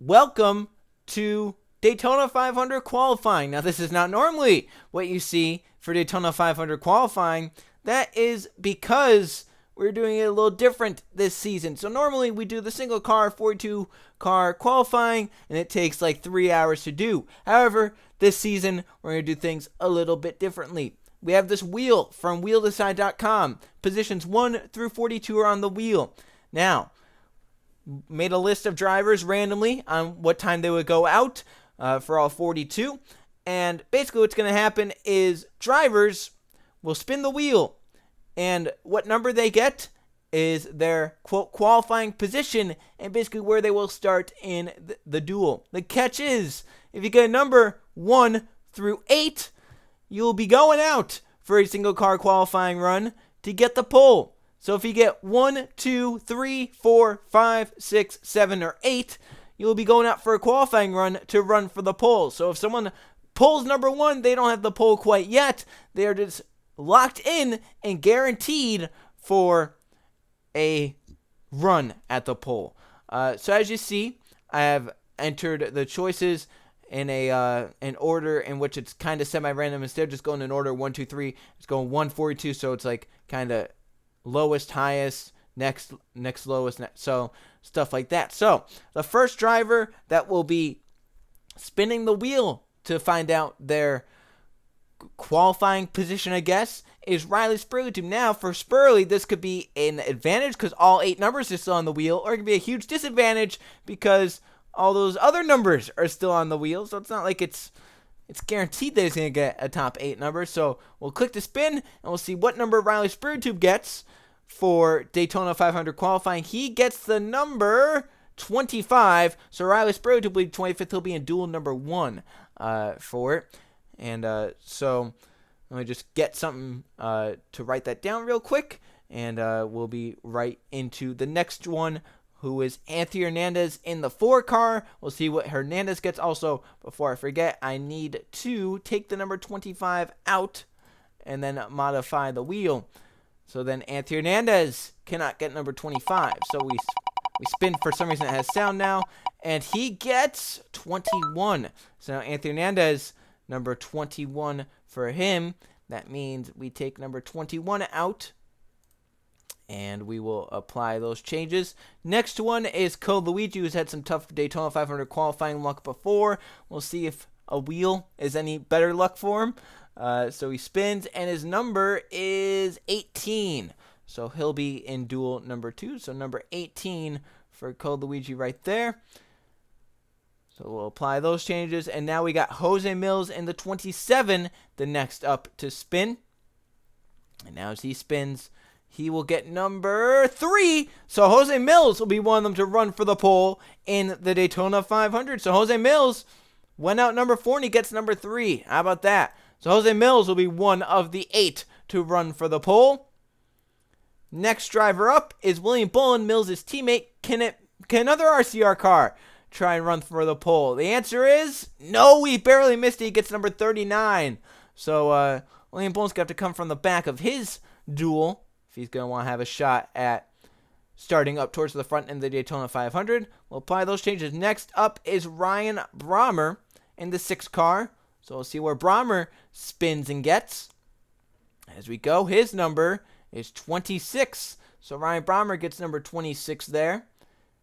welcome to Daytona 500 qualifying. Now, this is not normally what you see for Daytona 500 qualifying. That is because we're doing it a little different this season. So normally we do the single car 42 car qualifying, and it takes like 3 hours to do. However, this season we're going to do things a little bit differently. We have this wheel from wheeldecide.com. Positions 1 through 42 are on the wheel. Now, made a list of drivers randomly on what time they would go out for all 42. And basically what's going to happen is drivers will spin the wheel. And what number they get is their, quote, qualifying position and basically where they will start in the duel. The catch is, if you get a number 1 through 8, you'll be going out for a single car qualifying run to get the pole. So if you get 1, 2, 3, 4, 5, 6, 7, or 8, you'll be going out for a qualifying run to run for the pole. So if someone pulls number 1, they don't have the pole quite yet. They are just locked in and guaranteed for a run at the pole. So as you see, I have entered the choices in an order in which it's kind of semi-random. Instead of just going in order 1, 2, 3, it's going 1, 42. So it's like kind of lowest, highest, next lowest, so stuff like that. So the first driver that will be spinning the wheel to find out their qualifying position, I guess, is Riley Spurlytube. Now, for Spurly, this could be an advantage because all 8 numbers are still on the wheel, or it could be a huge disadvantage because all those other numbers are still on the wheel. So it's not like it's guaranteed that he's going to get a top 8 number. So we'll click to spin, and we'll see what number Riley Spurlytube gets for Daytona 500 qualifying. He gets the number 25. So Riley Spurlytube will be 25th. He'll be in duel number 1 for it. And so let me just get something to write that down real quick. And we'll be right into the next one, who is Anthony Hernandez in the 4 car. We'll see what Hernandez gets. Also, before I forget, I need to take the number 25 out and then modify the wheel. So then Anthony Hernandez cannot get number 25. So we spin. For some reason it has sound now. And he gets 21. So now Anthony Hernandez, number 21 for him. That means we take number 21 out. And we will apply those changes. Next one is Luigi, who's had some tough Daytona 500 qualifying luck before. We'll see if a wheel is any better luck for him. So he spins, and his number is 18. So he'll be in duel number 2. So number 18 for Luigi right there. So we'll apply those changes. And now we got Jose Millz in the 27, the next up to spin. And now as he spins, he will get number 3. So Jose Millz will be one of them to run for the pole in the Daytona 500. So Jose Millz went out number 4, and he gets number 3. How about that? So Jose Millz will be one of the 8 to run for the pole. Next driver up is William Bulin, Millz' teammate. Can another RCR car try and run for the pole? The answer is no. He barely missed it. He gets number 39. So William Bulin's going to have to come from the back of his duel if he's going to want to have a shot at starting up towards the front in the Daytona 500. We'll apply those changes. Next up is Ryan Brommer in the 6 car. So we'll see where Brommer spins and gets. As we go, his number is 26. So Ryan Brommer gets number 26 there.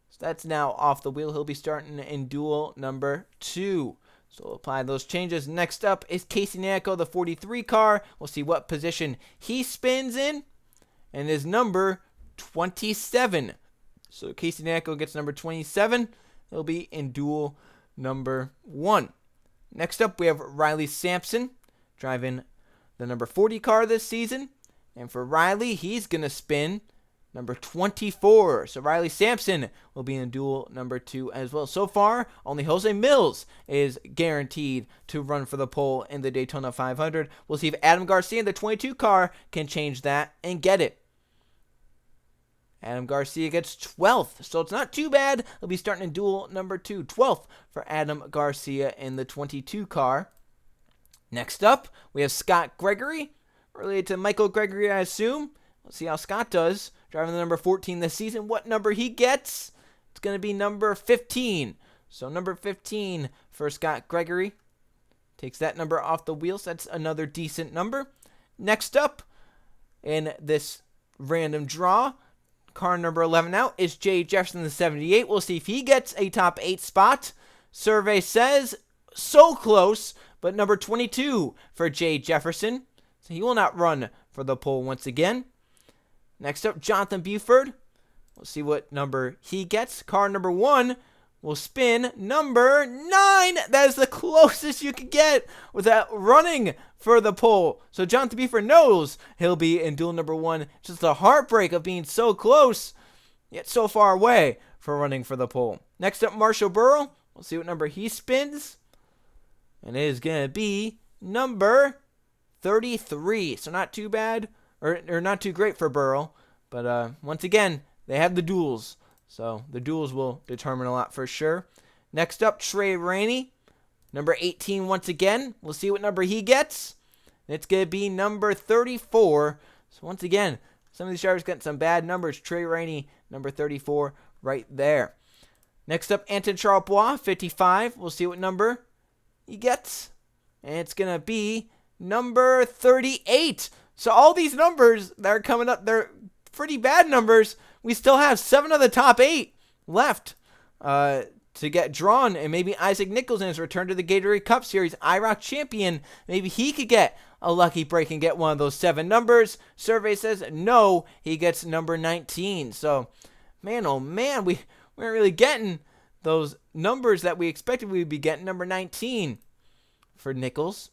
So that's now off the wheel. He'll be starting in duel number 2. So we'll apply those changes. Next up is Casey Nanako, the 43 car. We'll see what position he spins in. And his number 27. So Casey Nanako gets number 27. He'll be in duel number 1. Next up, we have Riley Sampson driving the number 40 car this season. And for Riley, he's going to spin number 24. So Riley Sampson will be in duel number 2 as well. So far, only Jose Millz is guaranteed to run for the pole in the Daytona 500. We'll see if Adam Garcia in the 22 car can change that and get it. Adam Garcia gets 12th, so it's not too bad. He'll be starting in duel number 2. 12th for Adam Garcia in the 22 car. Next up, we have Scott Gregory, related to Michael Gregory, I assume. Let's see how Scott does, driving the number 14 this season. What number he gets? It's going to be number 15. So number 15 for Scott Gregory. Takes that number off the wheels. That's another decent number. Next up in this random draw, car number 11 out is Jay Jefferson, the 78. We'll see if he gets a top 8 spot. Survey says so close, but number 22 for Jay Jefferson. So he will not run for the pole once again. Next up, Jonathan Beauford. We'll see what number he gets. Car number 1 will spin number 9. That is the closest you can get without running for the pole. So Jonathan Beauford knows he'll be in duel number 1. Just a heartbreak of being so close, yet so far away for running for the pole. Next up, Marshall Burrell. We'll see what number he spins. And it is going to be number 33. So not too bad, or not too great for Burrell. But once again, they have the duels. So the duels will determine a lot for sure. Next up, Trey Rainey. Number 18 once again. We'll see what number he gets. It's going to be number 34. So once again, some of these drivers got some bad numbers. Trey Rainey, number 34, right there. Next up, Antonin Charlebois, 55. We'll see what number he gets. And it's going to be number 38. So all these numbers that are coming up, they're pretty bad numbers. We still have 7 of the top 8 left to get drawn. And maybe Isaac Nicholls in his return to the Gatorade Cup Series, IROC champion, maybe he could get a lucky break and get one of those 7 numbers. Survey says no, he gets number 19. So, man, oh man, we weren't really getting those numbers that we expected we'd be getting. Number 19 for Nicholls.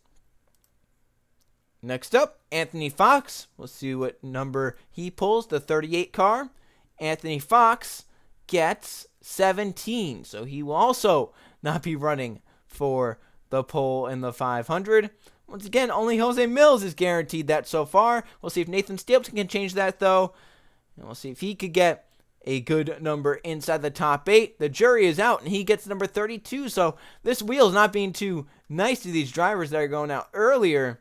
Next up, Anthony Fox. We'll see what number he pulls, the 38 car. Anthony Fox gets 17, so he will also not be running for the pole in the 500. Once again, only Jose Millz is guaranteed that so far. We'll see if Nathan Stapleton can change that, though. And we'll see if he could get a good number inside the top 8. The jury is out, and he gets number 32, so this wheel is not being too nice to these drivers that are going out earlier.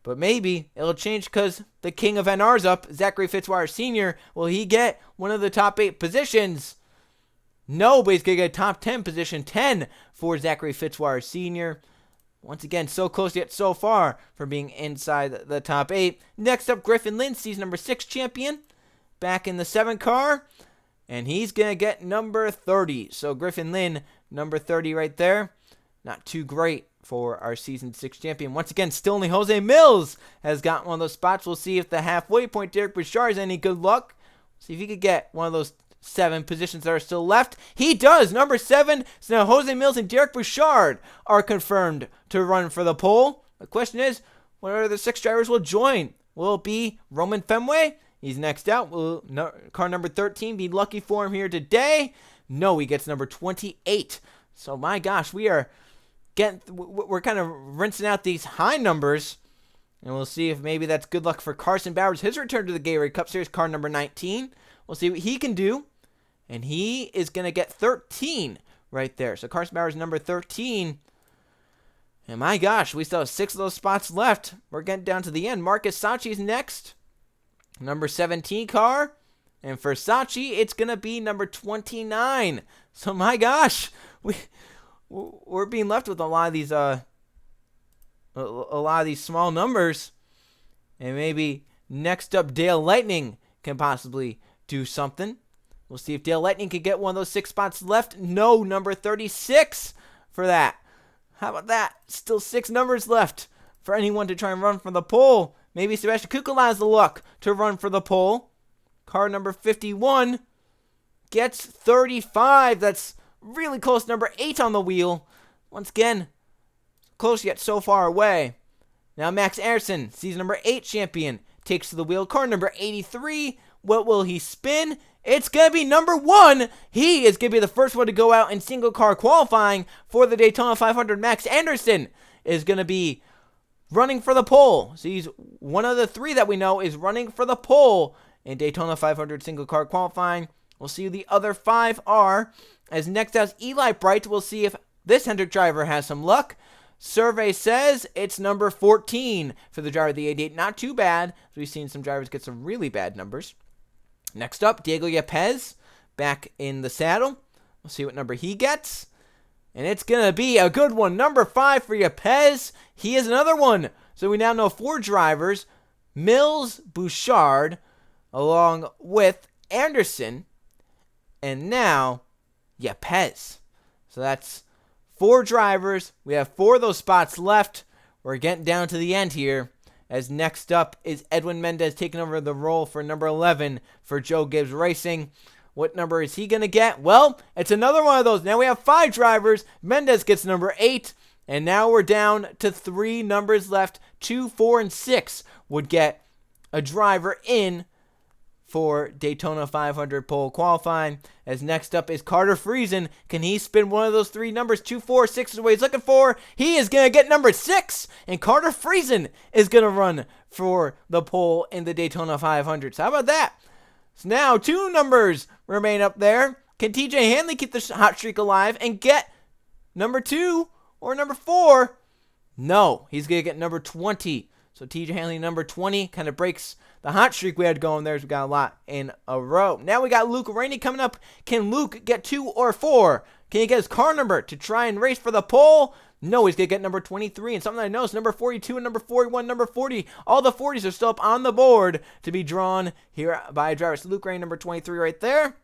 But maybe it'll change because the king of NR's up, Zachary Fitzwater Sr. Will he get one of the top 8 positions? No, but he's going to get a top 10 position, 10 for Zachary Fitzwater Sr. Once again, so close yet so far from being inside the top 8. Next up, Griffin Lynn, season number 6 champion, back in the 7 car. And he's going to get number 30. So Griffin Lynn, number 30 right there. Not too great for our season 6 champion. Once again, still only Jose Millz has got one of those spots. We'll see if the halfway point Derek Bouchard has any good luck. See if he could get one of those 7 positions that are still left. He does. Number 7. So now Jose Millz and Derek Bouchard are confirmed to run for the pole. The question is, what other 6 drivers will join? Will it be Roman Fenway? He's next out. Will car number 13 be lucky for him here today? No, he gets number 28. So my gosh, we're kind of rinsing out these high numbers, and we'll see if maybe that's good luck for Carson Bauers, his return to the Gatorade Cup Series, car number 19. We'll see what he can do, and he is going to get 13 right there. So Carson Bauers, number 13, and my gosh, we still have 6 of those spots left. We're getting down to the end. Marcus Sachi's next, number 17 car, and for Sachi, it's going to be number 29. So my gosh, we're being left with a lot of these small numbers, and maybe next up Dale Lightning can possibly do something. We'll see if Dale Lightning can get one of those 6 spots left. No, number 36 for that. How about that? Still 6 numbers left for anyone to try and run for the pole. Maybe Sebastian Cucalon has the luck to run for the pole. Car number 51 gets 35. That's really close. Number 8 on the wheel. Once again, close yet so far away. Now Max Anderson, season number 8 champion, takes to the wheel. Car number 83. What will he spin? It's going to be number 1. He is going to be the first one to go out in single car qualifying for the Daytona 500. Max Anderson is going to be running for the pole. So he's one of the 3 that we know is running for the pole in Daytona 500 single car qualifying. We'll see who the other 5 are. As next out is Eli Bright. We'll see if this Hendrick driver has some luck. Survey says it's number 14 for the driver of the 88. Not too bad. We've seen some drivers get some really bad numbers. Next up, Diego Yepes back in the saddle. We'll see what number he gets. And it's going to be a good one. Number 5 for Yepez. He is another one. So we now know 4 drivers. Millz, Bouchard, along with Anderson. And now, Yepez. So that's 4 drivers. We have 4 of those spots left. We're getting down to the end here. As next up is Edwin Mendez taking over the role for number 11 for Joe Gibbs Racing. What number is he going to get? Well, it's another one of those. Now we have 5 drivers. Mendez gets number 8. And now we're down to 3 numbers left. 2, 4, and 6 would get a driver in for Daytona 500 pole qualifying. As next up is Carter Friesen. Can he spin one of those 3 numbers? 2, 4, 6 is what he's looking for. He is going to get number 6. And Carter Friesen is going to run for the pole in the Daytona 500. So how about that? So now 2 numbers remain up there. Can Teejay Handley keep the hot streak alive and get number 2 or number 4? No, he's going to get number 20. So Teejay Handley, number 20, kind of breaks the hot streak we had going there. We got a lot in a row. Now we got Luke Rainey coming up. Can Luke get 2 or 4? Can he get his car number to try and race for the pole? No, he's going to get number 23. And something I know is number 42 and number 41, number 40. All the 40s are still up on the board to be drawn here by a driver. So Luke Rainey, number 23 right there.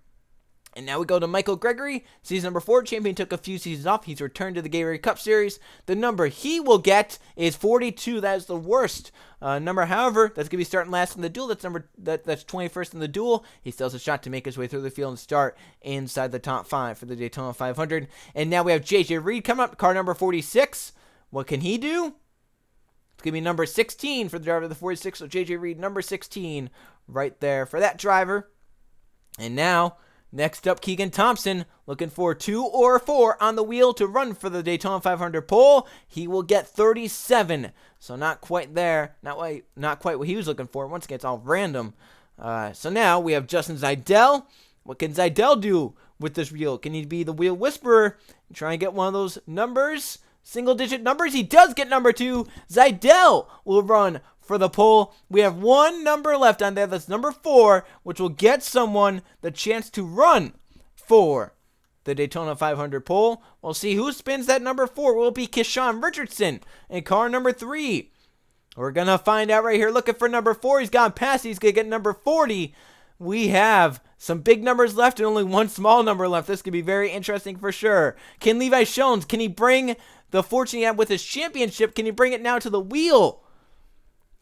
And now we go to Michael Gregory, season number 4 champion, took a few seasons off. He's returned to the Gatorade Cup Series. The number he will get is 42. That is the worst number. However, that's going to be starting last in the duel. That's 21st in the duel. He still has a shot to make his way through the field and start inside the top 5 for the Daytona 500. And now we have JJ Reed coming up, car number 46. What can he do? It's going to be number 16 for the driver of the 46. So JJ Reed, number 16 right there for that driver. And now, next up, Keegan Thompson, looking for 2 or 4 on the wheel to run for the Daytona 500 pole. He will get 37, so not quite there, not quite what he was looking for. Once again, it's all random. So now we have Justin Zeidel. What can Zeidel do with this wheel? Can he be the wheel whisperer and try and get one of those numbers, single-digit numbers? He does get number 2. Zeidel will run for the pole. We have 1 number left on there. That's number 4, which will get someone the chance to run for the Daytona 500 pole. We'll see who spins that number 4. Will it be KeShawn Richardson in car number 3? We're going to find out right here. Looking for number 4. He's gone past. He's going to get number 40. We have some big numbers left and only 1 small number left. This could be very interesting for sure. Can Levi Schones, can he bring the fortune he had with his championship? Can he bring it now to the wheel?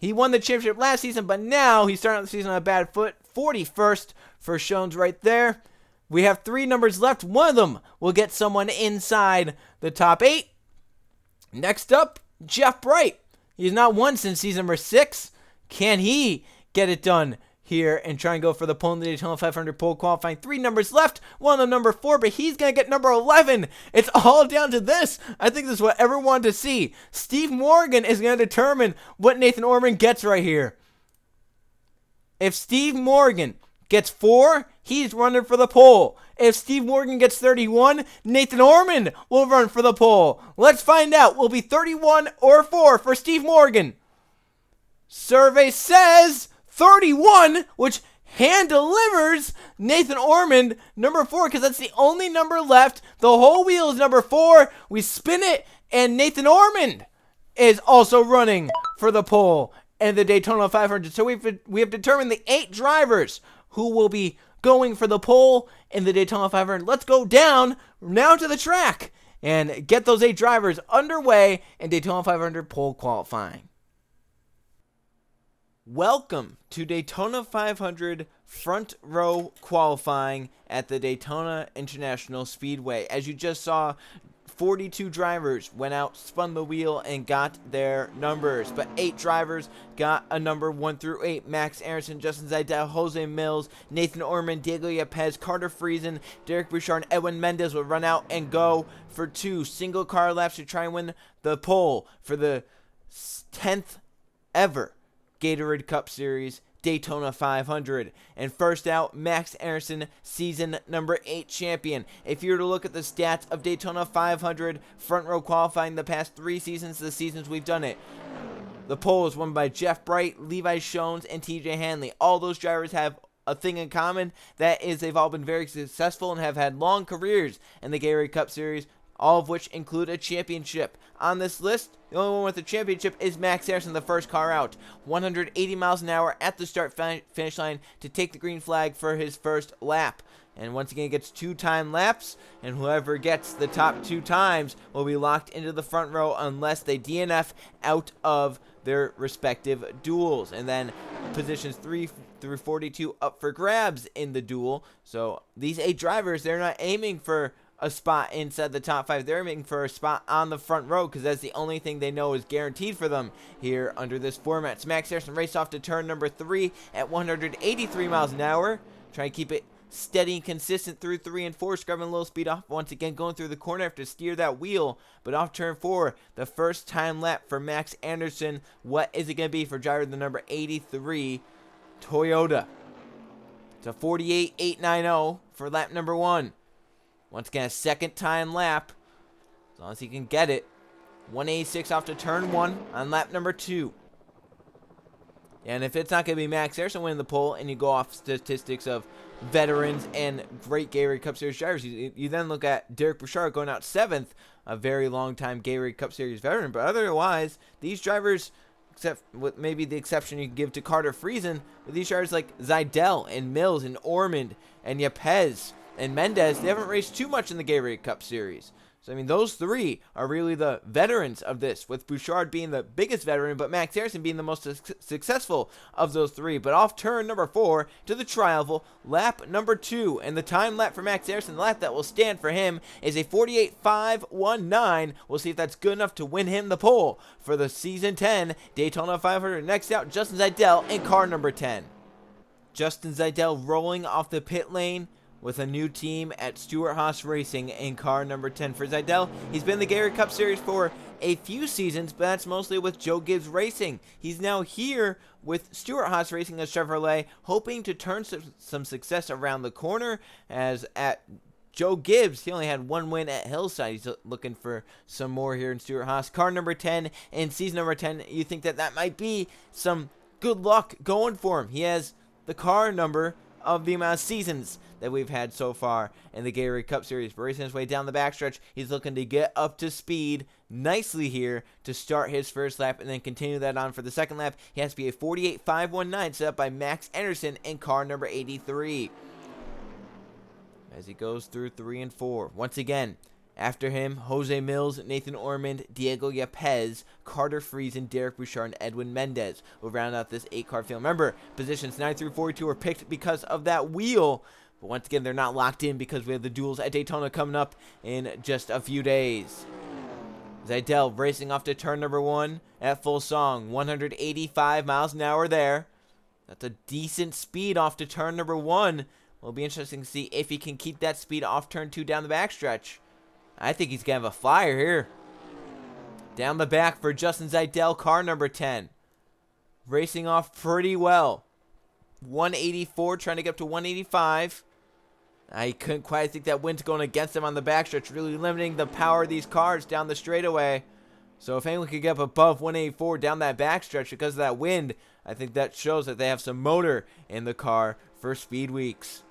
He won the championship last season, but now he's starting the season on a bad foot. 41st for Schones right there. We have 3 numbers left. One of them will get someone inside the top 8. Next up, Jeff Bright. He's not won since season number 6. Can he get it done here and try and go for the pole in the Daytona 500 pole qualifying? 3 numbers left. One of them number 4, but he's going to get number 11. It's all down to this. I think this is what everyone wanted to see. Steve Morgan is going to determine what Nathan Orman gets right here. If Steve Morgan gets 4, he's running for the pole. If Steve Morgan gets 31, Nathan Orman will run for the pole. Let's find out. Will it be 31 or 4 for Steve Morgan? Survey says 31, which hand delivers Nathan Orman number 4, because that's the only number left. The whole wheel is number 4. We spin it, and Nathan Orman is also running for the pole and the Daytona 500. So we have determined the 8 drivers who will be going for the pole in the Daytona 500. Let's go down now to the track and get those 8 drivers underway in Daytona 500 pole qualifying. Welcome to Daytona 500 front row qualifying at the Daytona International Speedway. As you just saw, 42 drivers went out, spun the wheel, and got their numbers. But 8 drivers got a number 1 through 8. Max Aronson, Justin Zeidel, Jose Millz, Nathan Orman, Diego Yepez, Carter Friesen, Derek Bouchard, and Edwin Mendez will run out and go for 2 single car laps to try and win the pole for the 10th ever Gatorade Cup Series Daytona 500. And first out, Max Aronson, season number 8 champion. If you were to look at the stats of Daytona 500 front row qualifying the past 3 seasons, the seasons we've done it, the pole is won by Jeff Bright, Levi Schones, and Teejay Handley. All those drivers have a thing in common. That is, they've all been very successful and have had long careers in the Gatorade Cup Series. all of which include a championship. On this list, the only one with a championship is Max Harrison, the first car out. 180 miles an hour at the start-finish line to take the green flag for his first lap. And once again, he gets 2 time laps, and whoever gets the top 2 times will be locked into the front row unless they DNF out of their respective duels. And then positions 3 through 42 up for grabs in the duel. So these 8 drivers, they're not aiming for a spot inside the top 5. They're aiming for a spot on the front row because that's the only thing they know is guaranteed for them here under this format. So Max Harrison raced off to turn number 3 at 183 miles an hour. Try to keep it steady and consistent through 3 and 4, scrubbing a little speed off. Once again, going through the corner after steer that wheel. But off turn 4, the first time lap for Max Anderson. What is it going to be for driver the number 83 Toyota? It's a 48.890 for lap number 1. Once again, a second time lap, as long as he can get it. 186 off to turn 1 on lap number 2. And if it's not going to be Max Harrison winning the pole, and you go off statistics of veterans and great Gatorade Cup Series drivers, you then look at Derek Bouchard going out 7th, a very long time Gatorade Cup Series veteran. But otherwise, these drivers, except with maybe the exception you can give to Carter Friesen, but these drivers like Zidell and Millz and Ormond and Yepez and Mendez, they haven't raced too much in the Gatorade Cup Series. So, I mean, those 3 are really the veterans of this, with Bouchard being the biggest veteran, but Max Harrison being the most successful of those 3. But off turn number 4 to the tri-oval, lap number 2. And the time lap for Max Harrison, the lap that will stand for him, is a 48.519. We'll see if that's good enough to win him the pole for the Season 10 Daytona 500. Next out, Justin Zidell in car number 10. Justin Zidell rolling off the pit lane with a new team at Stewart-Haas Racing in car number 10 for Zidell. He's been in the Gatorade Cup Series for a few seasons, but that's mostly with Joe Gibbs Racing. He's now here with Stewart-Haas Racing as Chevrolet, hoping to turn some success around the corner, as at Joe Gibbs, he only had 1 win at Hillside. He's looking for some more here in Stewart-Haas. Car number 10 and season number 10, you think that might be some good luck going for him. He has the car number of the amount of seasons that we've had so far in the Gatorade Cup Series. But racing his way down the backstretch, he's looking to get up to speed nicely here to start his first lap and then continue that on for the second lap. He has to be a 48.519 set up by Max Anderson in car number 83. As he goes through 3 and 4. Once again, after him, Jose Millz, Nathan Ormond, Diego Yepez, Carter Friesen, Derek Bouchard, and Edwin Mendez will round out this 8-car field. Remember, positions 9 through 42 were picked because of that wheel. But once again, they're not locked in because we have the duels at Daytona coming up in just a few days. Zidell racing off to turn number 1 at full song. 185 miles an hour there. That's a decent speed off to turn number 1. Will be interesting to see if he can keep that speed off turn 2 down the backstretch. I think he's going to have a flyer here. Down the back for Justin Zidell, car number 10. Racing off pretty well. 184, trying to get up to 185. I couldn't quite think that wind's going against him on the backstretch, really limiting the power of these cars down the straightaway. So if anyone could get up above 184 down that backstretch because of that wind, I think that shows that they have some motor in the car for speed weeks.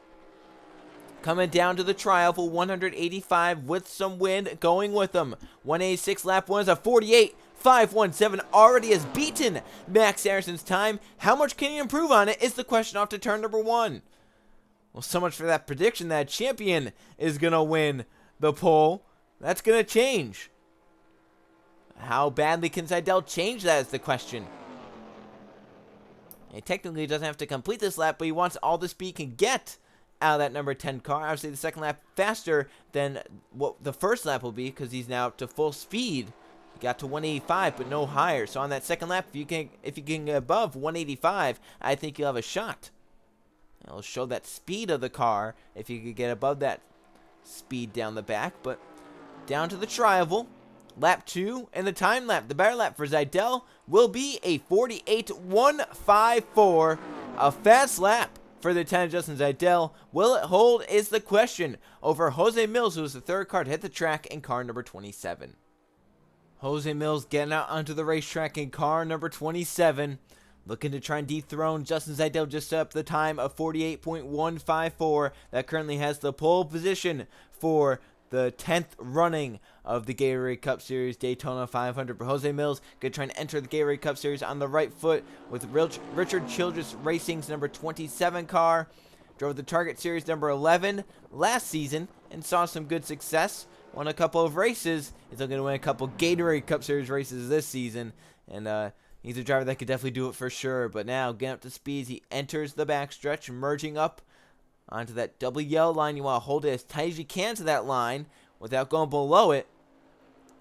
Coming down to the tri-oval, 185 with some wind going with them. 186 lap 1 is a 48.517. Already has beaten Max Harrison's time. How much can he improve on it is the question off to turn number 1. Well, so much for that prediction that champion is going to win the pole. That's going to change. How badly can Zidell change that is the question. He technically doesn't have to complete this lap, but he wants all the speed he can get out of that number 10 car. Obviously, the second lap faster than what the first lap will be because he's now up to full speed. He got to 185, but no higher. So on that second lap, if you can get above 185, I think you'll have a shot. It'll show that speed of the car if you could get above that speed down the back. But down to the tri-oval, lap 2, and the time lap, the better lap for Zidell, will be a 48.154, a fast lap for the 10 Justin Zidell. Will it hold is the question over Jose Millz, who was the third car to hit the track in car number 27. Jose Millz getting out onto the racetrack in car number 27. Looking to try and dethrone Justin Zidell, just set up the time of 48.154. That currently has the pole position for the 10th running of the Gatorade Cup Series Daytona 500. But Jose Millz going to try and enter the Gatorade Cup Series on the right foot with Richard Childress Racing's number 27 car. Drove the Target Series number 11 last season and saw some good success. Won a couple of races. He's looking to win a couple Gatorade Cup Series races this season. And he's a driver that could definitely do it for sure. But now, getting up to speed, he enters the backstretch, merging up onto that double yellow line. You want to hold it as tight as you can to that line without going below it.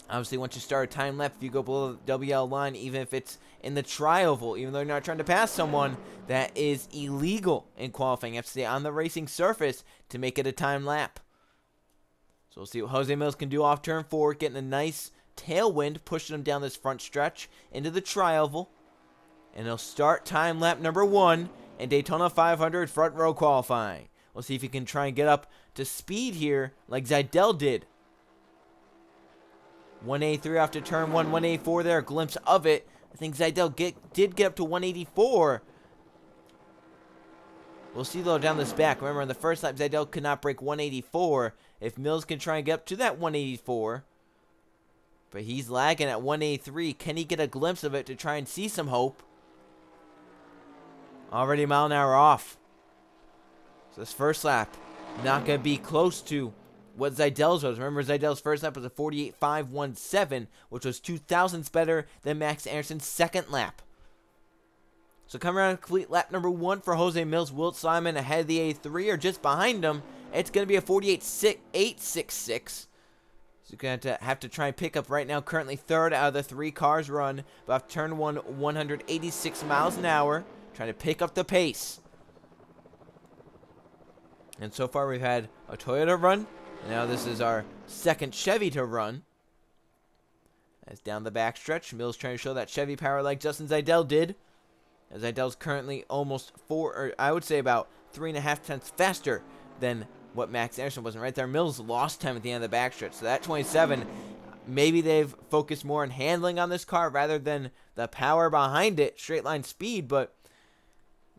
Obviously, once you start a time lap, if you go below the double yellow line, even if it's in the tri-oval, even though you're not trying to pass someone, that is illegal in qualifying. You have to stay on the racing surface to make it a time lap. So we'll see what Jose Millz can do off turn 4, getting a nice tailwind, pushing him down this front stretch into the tri-oval. And he'll start time lap number 1 in Daytona 500 front row qualifying. We'll see if he can try and get up to speed here like Zaidel did. 183 after turn 1, 184 there, a glimpse of it. I think Zaidel did get up to 184. We'll see though down this back. Remember, in the first lap, Zaidel could not break 184. If Millz can try and get up to that 184, but he's lagging at 183. Can he get a glimpse of it to try and see some hope? Already a mile an hour off. So this first lap, not going to be close to what Zaidel's was. Remember, Zaidel's first lap was a 48.517, which was 2 thousandths better than Max Anderson's second lap. So coming around complete lap number 1 for Jose Millz. Wilt Simon ahead of the A3 or just behind him. It's going to be a 48.866. So you're going to have to try and pick up right now. Currently third out of the 3 cars run. But off turn 1, 186 miles an hour. Trying to pick up the pace. And so far we've had a Toyota run. And now this is our second Chevy to run. As down the backstretch, Millz trying to show that Chevy power like Justin Zaidel did. As Zaidel's currently almost I would say about 3.5 tenths faster than what Max Anderson was. And right there, Millz lost time at the end of the backstretch. So that 27, maybe they've focused more on handling on this car rather than the power behind it, straight line speed. But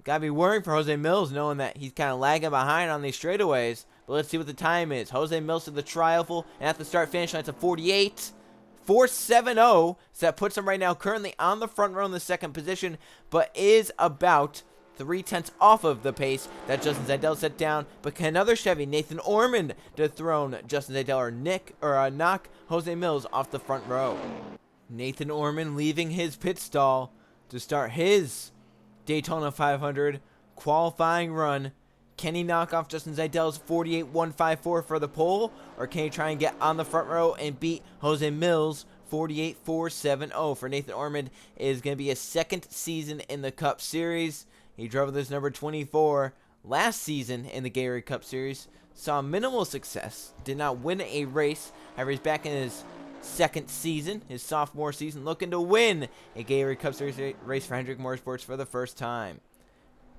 gotta be worrying for Jose Millz, knowing that he's kind of lagging behind on these straightaways. But let's see what the time is. Jose Millz to the tri-oval, and at the start-finish line, it's a 48.470. So that puts him right now currently on the front row in the second position, but is about 3 tenths off of the pace that Justin Zaidel set down. But can another Chevy, Nathan Ormond, dethrone Justin Zaidel or knock Jose Millz off the front row? Nathan Ormond leaving his pit stall to start his Daytona 500 qualifying run. Can he knock off Justin Zaidel's 48.154 for the pole, or can he try and get on the front row and beat Jose Millz 48.470? For Nathan Ormond, it is going to be his second season in the Cup Series. He drove this number 24 last season in the Gatorade Cup Series. Saw minimal success. Did not win a race. However, he's back in his second season, his sophomore season, looking to win a Gatorade Cup Series race for Hendrick Motorsports for the first time.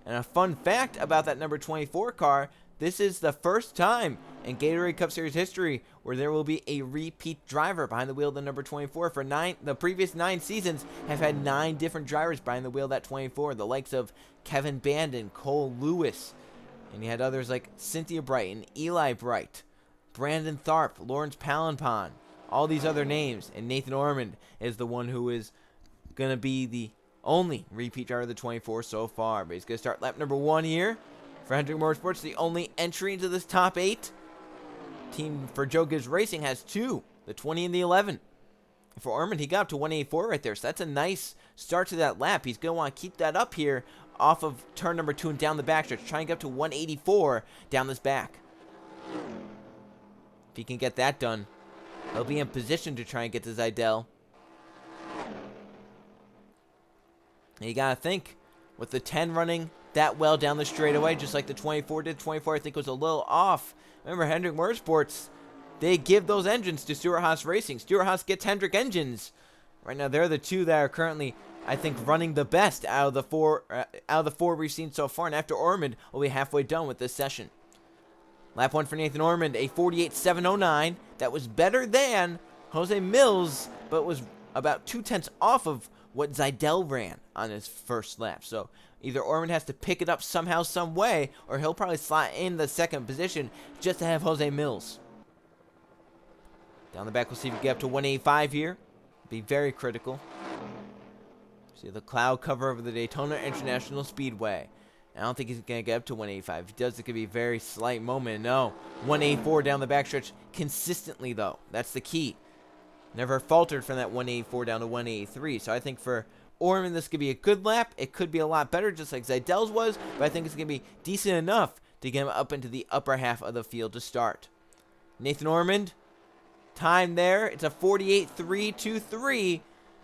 And a fun fact about that number 24 car, this is the first time in Gatorade Cup Series history where there will be a repeat driver behind the wheel of the number 24. For the previous 9 seasons have had 9 different drivers behind the wheel of that 24, the likes of Kevin Bandon, Cole Lewis, and you had others like Cynthia Bright and Eli Bright, Brandon Tharp, Lawrence Palanpon, all these other names, and Nathan Ormond is the one who is going to be the only repeat driver of the 24 so far. But he's going to start lap number 1 here for Hendrick Motorsports, the only entry into this top 8. Team for Joe Gibbs Racing has 2, the 20 and the 11. For Ormond, he got up to 184 right there, so that's a nice start to that lap. He's going to want to keep that up here off of turn number 2 and down the backstretch, trying to get up to 184 down this back. If he can get that done, he'll be in position to try and get to Zaidel. And you got to think, with the 10 running that well down the straightaway, just like the 24 did. 24, I think, was a little off. Remember, Hendrick Motorsports, they give those engines to Stewart-Haas Racing. Stewart-Haas gets Hendrick engines. Right now, they're the 2 that are currently, I think, running the best out of the 4 we've seen so far. And after Ormond, we'll be halfway done with this session. Lap 1 for Nathan Ormond, a 48.709. That was better than Jose Millz, but was about 2 tenths off of what Zaidel ran on his first lap. So either Ormond has to pick it up somehow, some way, or he'll probably slot in the second position just to have Jose Millz. Down the back, we'll see if we can get up to 185 here. Be very critical. See the cloud cover over the Daytona International Speedway. I don't think he's going to get up to 185. If he does, it could be a very slight moment. No, 184 down the backstretch consistently, though. That's the key. Never faltered from that 184 down to 183. So I think for Orman, this could be a good lap. It could be a lot better, just like Zeidel's was. But I think it's going to be decent enough to get him up into the upper half of the field to start. Nathan Ormond, time there. It's a 48.323.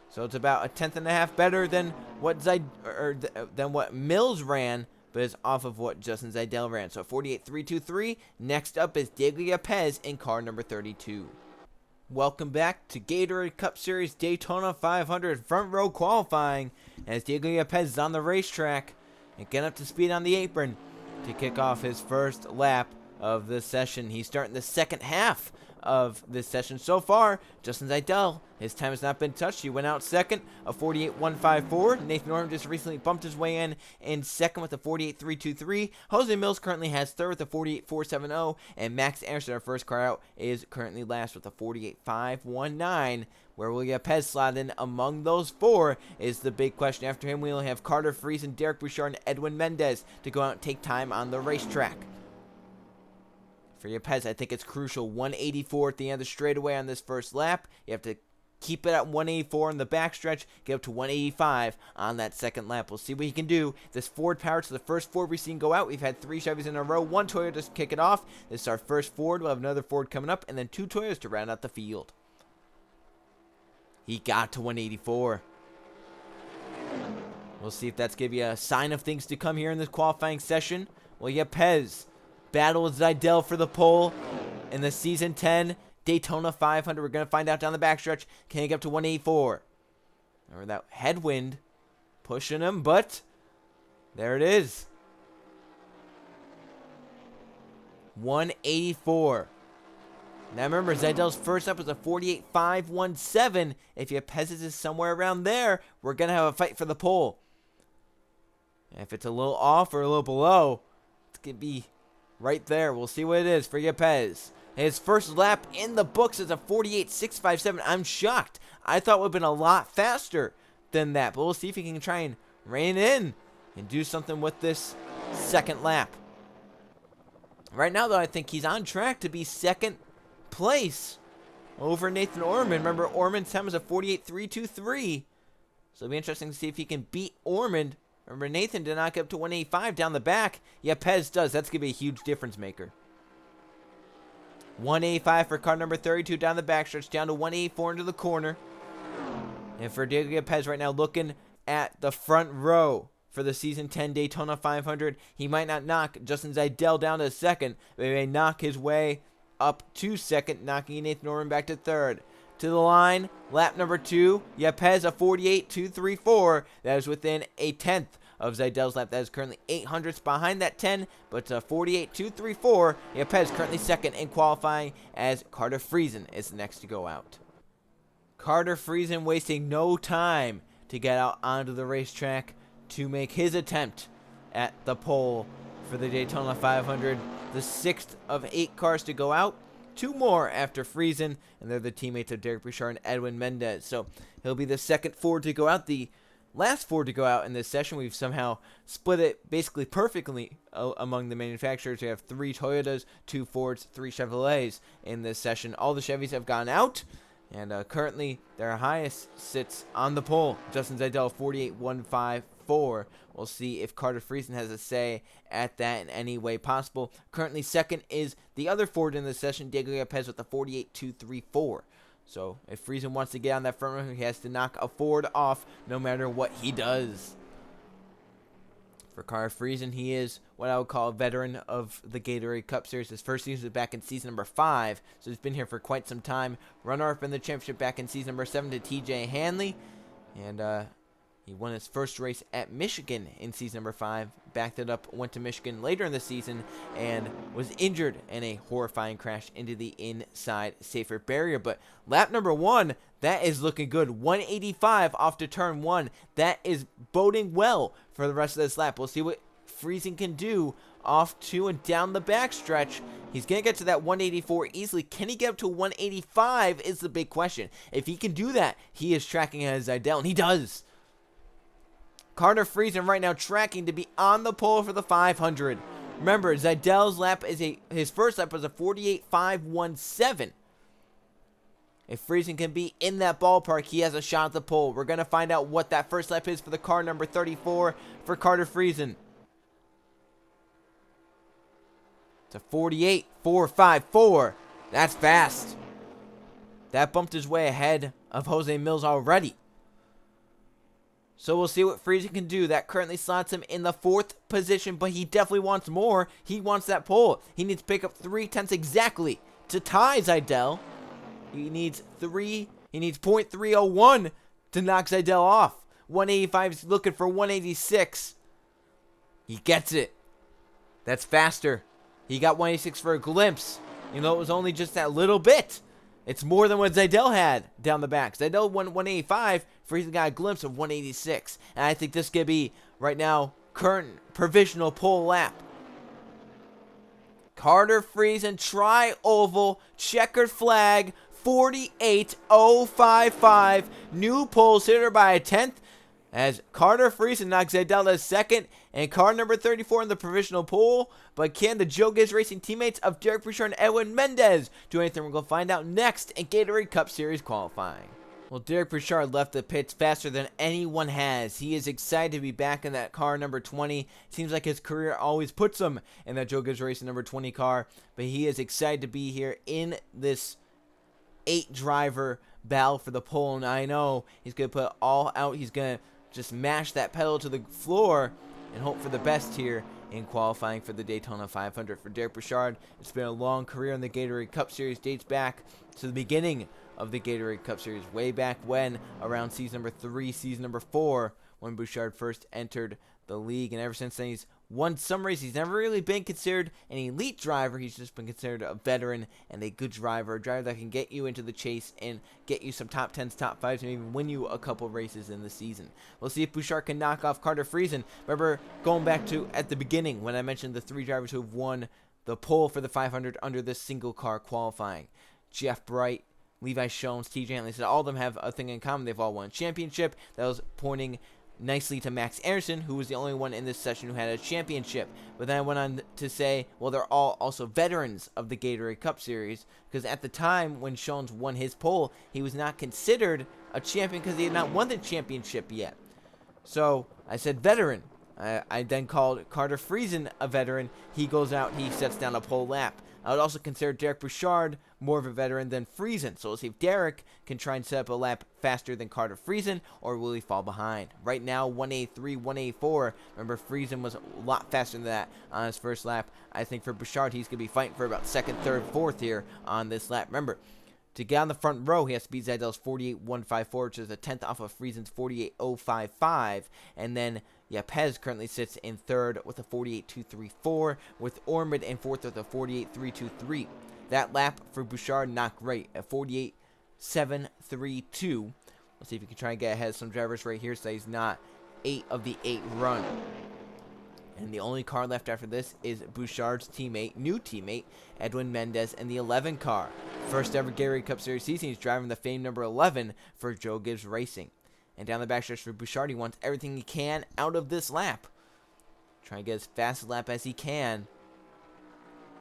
So it's about a tenth and a half better than what Millz ran, but it's off of what Justin Zeidel ran. So 48.323. Next up is Deglia Pez in car number 32. Welcome back to Gatorade Cup Series Daytona 500 front row qualifying as Deglia Pez is on the racetrack and getting up to speed on the apron to kick off his first lap of this session. He's starting the second half of this session so far. Justin Zeidel, his time has not been touched. He went out second, a 48.154. Nathan Orman just recently bumped his way in second with a 48.323. Jose Millz currently has third with a 48.470, and Max Anderson, our first car out, is currently last with a 48.519. Where will get Pez slot in among those four is the big question. After him, we only have Carter Friesen, Derek Bouchard, and Edwin Mendez to go out and take time on the racetrack. For your Pez, I think it's crucial. 184 at the end of the straightaway on this first lap. You have to keep it at 184 in the backstretch, get up to 185 on that second lap. We'll see what he can do. This Ford power to the first Ford we've seen go out. We've had 3 Chevys in a row, 1 Toyota to kick it off. This is our first Ford. We'll have another Ford coming up, and then 2 Toyotas to round out the field. He got to 184. We'll see if that's going to be a sign of things to come here in this qualifying session. Well, yeah, Pez. Battle with Zeidel for the pole in the Season 10 Daytona 500. We're going to find out down the backstretch. Can he get up to 184? Or that headwind pushing him, but there it is. 184. Now remember, Zeidel's first up was a 48.517. If your Pez is somewhere around there, we're going to have a fight for the pole. If it's a little off or a little below, it's going to be right there. We'll see what it is for Yepez. His first lap in the books is a 48.657. I'm shocked. I thought it would have been a lot faster than that. But we'll see if he can try and rein in and do something with this second lap. Right now, though, I think he's on track to be second place over Nathan Orman. Remember, Orman's time was a 48.323. So it'll be interesting to see if he can beat Orman. Remember, Nathan did not get up to 185 down the back. Yeah, Pez does. That's going to be a huge difference maker. 185 for car number 32 down the backstretch, down to 184 into the corner. And for Diego Pez right now, looking at the front row for the Season 10 Daytona 500. He might not knock Justin Zeidel down to second, but he may knock his way up to second, knocking Nathan Orman back to third. To the line, lap number 2, Yepez, a 48.234. That is within a tenth of Zeidel's lap. That is currently 800ths behind that 10, but 48.234. Yepez currently second in qualifying as Carter Friesen is next to go out. Carter Friesen wasting no time to get out onto the racetrack to make his attempt at the pole for the Daytona 500. The 6th of 8 cars to go out. 2 more after Friesen, and they're the teammates of Derek Bouchard and Edwin Mendez. So he'll be the second Ford to go out. The last Ford to go out in this session, we've somehow split it basically perfectly among the manufacturers. We have 3 Toyotas, 2 Fords, 3 Chevrolets in this session. All the Chevys have gone out, and currently their highest sits on the pole. Justin Zeidel, 48.154. We'll see if Carter Friesen has a say at that in any way possible. Currently second is the other Ford in this session, Diego Yepez, with a 48.234. So if Friesen wants to get on that front row, he has to knock a Ford off no matter what he does. For Carter Friesen, he is what I would call a veteran of the Gatorade Cup Series. His first season was back in season number 5, so he's been here for quite some time. Runner-up in the championship back in season number 7 to Teejay Handley. And he won his first race at Michigan in season number 5, backed it up, went to Michigan later in the season, and was injured in a horrifying crash into the inside safer barrier. But lap number 1, that is looking good. 185 off to turn 1. That is boding well for the rest of this lap. We'll see what Friesen can do off to and down the backstretch. He's going to get to that 184 easily. Can he get up to 185 is the big question. If he can do that, he is tracking as Zidell, and he does. Carter Friesen right now tracking to be on the pole for the 500. Remember, Zidell's lap is his first lap was a 48.517. If Friesen can be in that ballpark, he has a shot at the pole. We're going to find out what that first lap is for the car number 34 for Carter Friesen. It's a 48.454. That's fast. That bumped his way ahead of Jose Millz already. So we'll see what Friesen can do. That currently slots him in the 4th position, but he definitely wants more. He wants that pole. He needs to pick up 3/10 exactly to tie Zidell. He needs 0.301 to knock Zidell off. 185 is looking for 186. He gets it. That's faster. He got 186 for a glimpse. You know, it was only just that little bit. It's more than what Zidell had down the back. Zidell won 185. Friesen got a glimpse of 186. And I think this could be, right now, current provisional pole lap. Carter Friesen, tri-oval, checkered flag, 48.055. New pole sitter by a 10th. As Carter Friesen knocks Zidell as second, and car number 34 in the provisional pole. But can the Joe Gibbs Racing teammates of Derek Bouchard and Edwin Mendez do anything? We're going to find out next in Gatorade Cup Series qualifying. Well, Derek Bouchard left the pits faster than anyone has. He is excited to be back in that car number 20. Seems like his career always puts him in that Joe Gibbs Racing number 20 car. But he is excited to be here in this 8-driver battle for the pole. And I know he's going to put it all out. He's going to just mash that pedal to the floor and hope for the best here in qualifying for the Daytona 500. For Derek Bouchard, it's been a long career in the Gatorade Cup Series. Dates back to the beginning of the Gatorade Cup Series, way back when, around season number 3, season number 4, when Bouchard first entered the league. And ever since then, he's won some races. He's never really been considered an elite driver. He's just been considered a veteran and a good driver, a driver that can get you into the chase and get you some top 10s, top 5s, and even win you a couple races in the season. We'll see if Bouchard can knock off Carter Friesen. Remember, going back to at the beginning when I mentioned the 3 drivers who have won the pole for the 500 under this single car qualifying. Jeff Bright, Levi Schones, Teejay Handley. So all of them have a thing in common. They've all won a championship. That was pointing nicely to Max Anderson, who was the only one in this session who had a championship. But then I went on to say, well, they're all also veterans of the Gatorade Cup Series, because at the time when Schones won his pole, he was not considered a champion because he had not won the championship yet. So I said veteran. I then called Carter Friesen a veteran. He goes out, he sets down a pole lap. I would also consider Derek Bouchard more of a veteran than Friesen. So we'll see if Derek can try and set up a lap faster than Carter Friesen, or will he fall behind? Right now, 183, 184. Remember, Friesen was a lot faster than that on his first lap. I think for Bouchard, he's going to be fighting for about 2nd, 3rd, 4th here on this lap. Remember, to get on the front row, he has to beat Zidell's 48.154, which is a 10th off of Friesen's 48.055. And then Pez currently sits in 3rd with a 48.234, with Ormond in 4th with a 48.323. That lap for Bouchard, not great, at 48.732. Let's see if he can try and get ahead of some drivers right here so he's not 8 of the 8 run. And the only car left after this is Bouchard's teammate, new teammate, Edwin Mendez in the 11 car. First ever Gatorade Cup Series season, he's driving the famed number 11 for Joe Gibbs Racing. And down the backstretch for Bouchard, he wants everything he can out of this lap. Trying to get as fast a lap as he can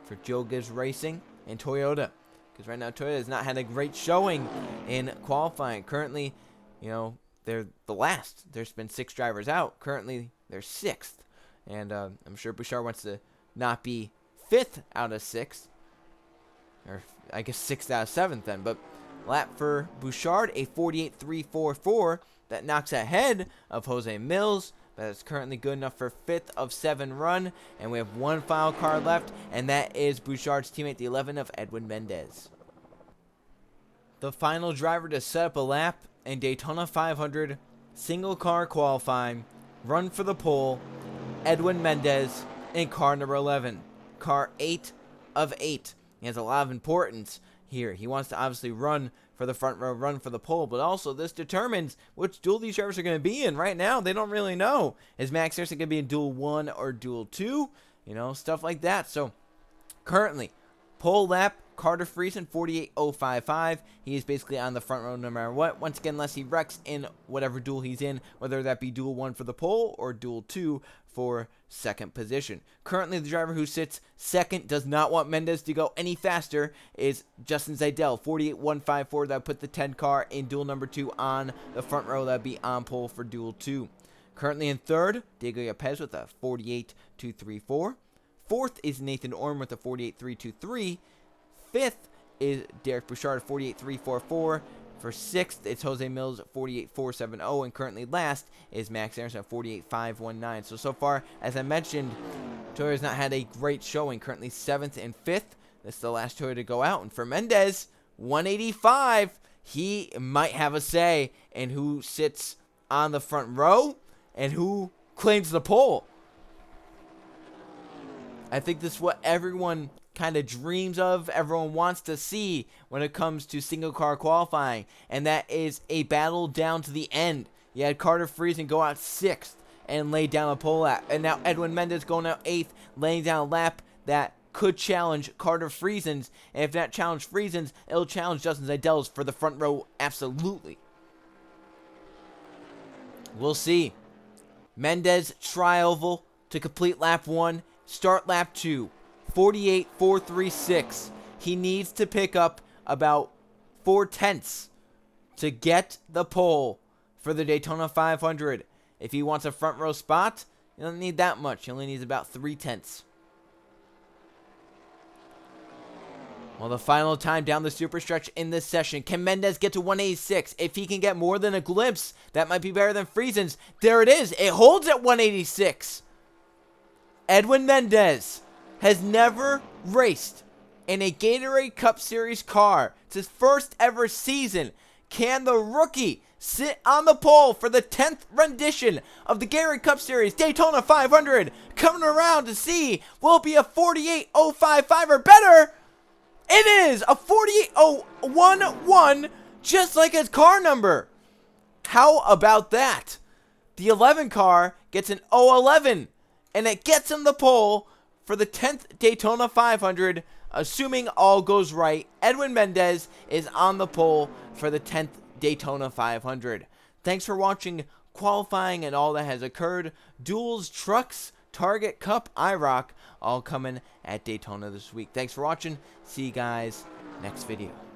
for Joe Gibbs Racing and Toyota. Because right now Toyota has not had a great showing in qualifying. Currently, they're the last. There's been 6 drivers out. Currently, they're 6th. And I'm sure Bouchard wants to not be 5th out of 6th. Or I guess 6th out of 7th then. But lap for Bouchard, a 48.344. That knocks ahead of Jose Millz. But it's currently good enough for 5th of 7 run. And we have one final car left. And that is Bouchard's teammate, the 11 of Edwin Mendez. The final driver to set up a lap in Daytona 500 single car qualifying. Run for the pole. Edwin Mendez in car number 11. Car 8 of 8. He has a lot of importance here. He wants to obviously run for the front row run for the pole, but also this determines which duel these drivers are going to be in. Right now, they don't really know. Is Max Harrison going to be in duel 1 or duel 2? You know, stuff like that. So, currently, pole lap, Carter Friesen, 48.055. He is basically on the front row no matter what. Once again, unless he wrecks in whatever duel he's in, whether that be duel 1 for the pole or duel 2 for second position. Currently, the driver who sits second, does not want Mendez to go any faster, is Justin Zaidel, 48.154. That would put the 10 car in duel number 2 on the front row. That would be on pole for duel 2. Currently in third, Diego Yepes with a 48.234. Fourth is Nathan Orm with a 48.323. Fifth is Derek Bouchard, 48.344. For sixth, it's Jose Millz, 48.470. And currently last is Max Harrison at 48.519. So far, as I mentioned, Toyota has not had a great showing. Currently seventh and fifth. This is the last Toyota to go out. And for Mendez, 185. He might have a say in who sits on the front row and who claims the pole. I think this is what everyone kind of dreams of, everyone wants to see when it comes to single car qualifying, and that is a battle down to the end. You had Carter Friesen go out 6th and lay down a pole lap, and now Edwin Mendez going out 8th, laying down a lap that could challenge Carter Friesen's, and if that challenge Friesen's, it'll challenge Justin Zaidel's for the front row absolutely. We'll see. Mendez tri-oval to complete lap 1, start lap 2. 48.436. He needs to pick up about 4/10 to get the pole for the Daytona 500. If he wants a front row spot, he doesn't need that much. He only needs about 3/10. Well, the final time down the super stretch in this session. Can Mendez get to 186? If he can get more than a glimpse, that might be better than Friesen's. There it is. It holds at 186. Edwin Mendez has never raced in a Gatorade Cup Series car. It's his first ever season. Can the rookie sit on the pole for the 10th rendition of the Gatorade Cup Series Daytona 500? Coming around to see, will it be a 48.055 or better? It is a 48.011, just like his car number. How about that? The 11 car gets an 011, and it gets him the pole for the 10th Daytona 500, assuming all goes right. Edwin Mendez is on the pole for the 10th Daytona 500. Thanks for watching qualifying and all that has occurred. Duels, trucks, Target, Cup, IROC, all coming at Daytona this week. Thanks for watching. See you guys next video.